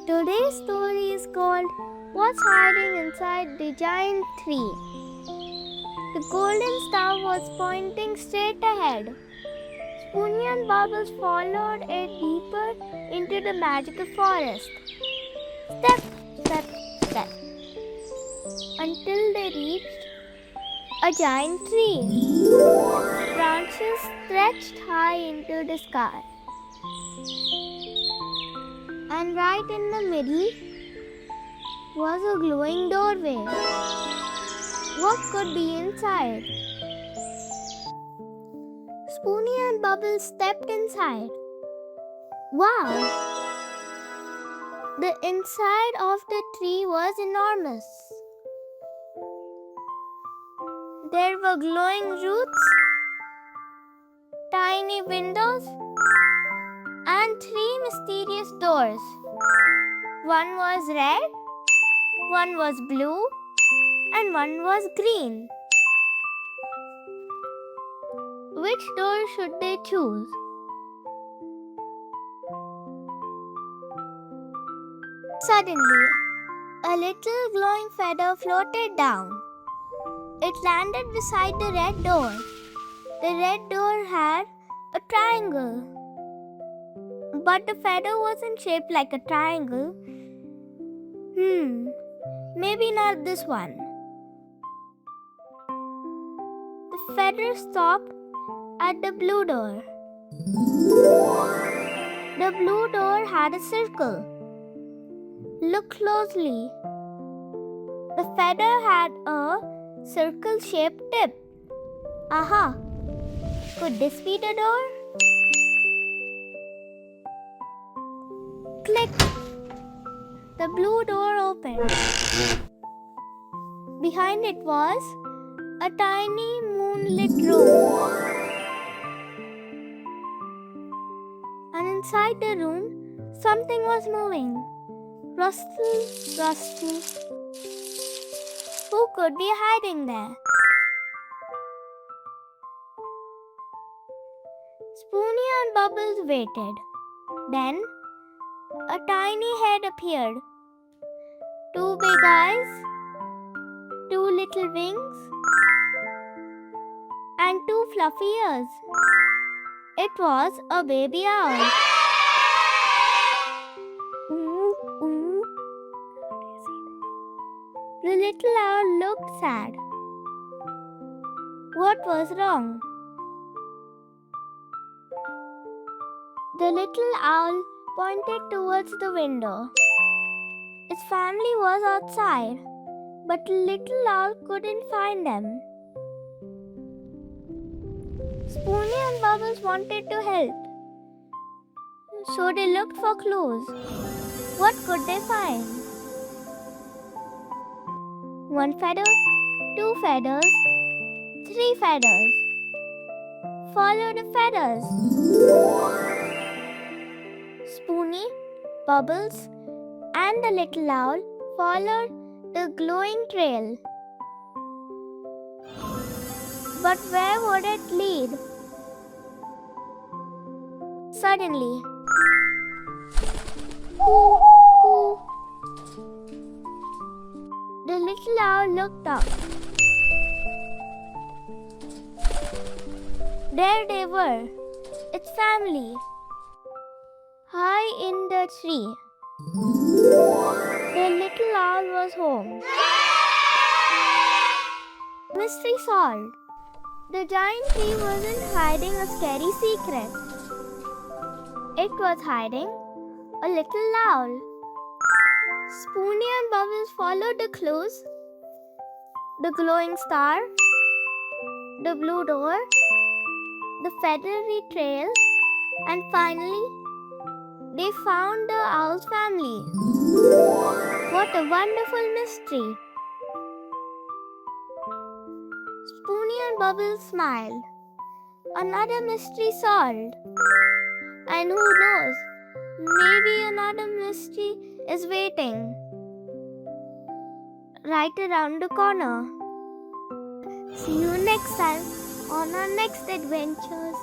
Today's story is called What's Hiding Inside the Giant Tree. The golden star was pointing straight ahead. Spoonie and Bubbles followed it deeper into the magical forest. Step, step, step, until they reached a giant tree. Branches stretched high into the sky. And right in the middle was a glowing doorway. What could be inside? Spoonie and Bubbles stepped inside. Wow! The inside of the tree was enormous. There were glowing roots, tiny windows, and three mysterious doors. One was red, one was blue, and one was green. Which door should they choose? Suddenly, a little glowing feather floated down. It landed beside the red door. The red door had a triangle. But the feather wasn't shaped like a triangle. Maybe not this one. The feather stopped at the blue door. The blue door had a circle. Look closely. The feather had a circle-shaped tip. Aha! Could this be the door? Click! The blue door opened. Behind it was a tiny moonlit room. And inside the room, something was moving. Rustle, rustle. Who could be hiding there? Spoonie and Bubbles waited. Then, a tiny head appeared. Two big eyes, two little wings, and two fluffy ears. It was a baby owl. Ooh, ooh. The little owl looked sad. What was wrong? The little owl pointed towards the window. Its family was outside, but little owl couldn't find them. Spoonie and Bubbles wanted to help, so they looked for clues. What could they find? One feather, two feathers, three feathers. Follow the feathers. Spoonie, Bubbles, and the little owl followed the glowing trail. But where would it lead? Suddenly, hoo, hoo. The little owl looked up. There they were, its family, high in the tree. The little owl was home. Mystery solved. The giant tree wasn't hiding a scary secret. It was hiding a little owl. Spoonie and Bubbles followed the clues. The glowing star, the blue door, the feathery trail, and finally, they found the owl's family. What a wonderful mystery! Spoonie and Bubbles smiled. Another mystery solved. And who knows, maybe another mystery is waiting right around the corner. See you next time on our next adventures.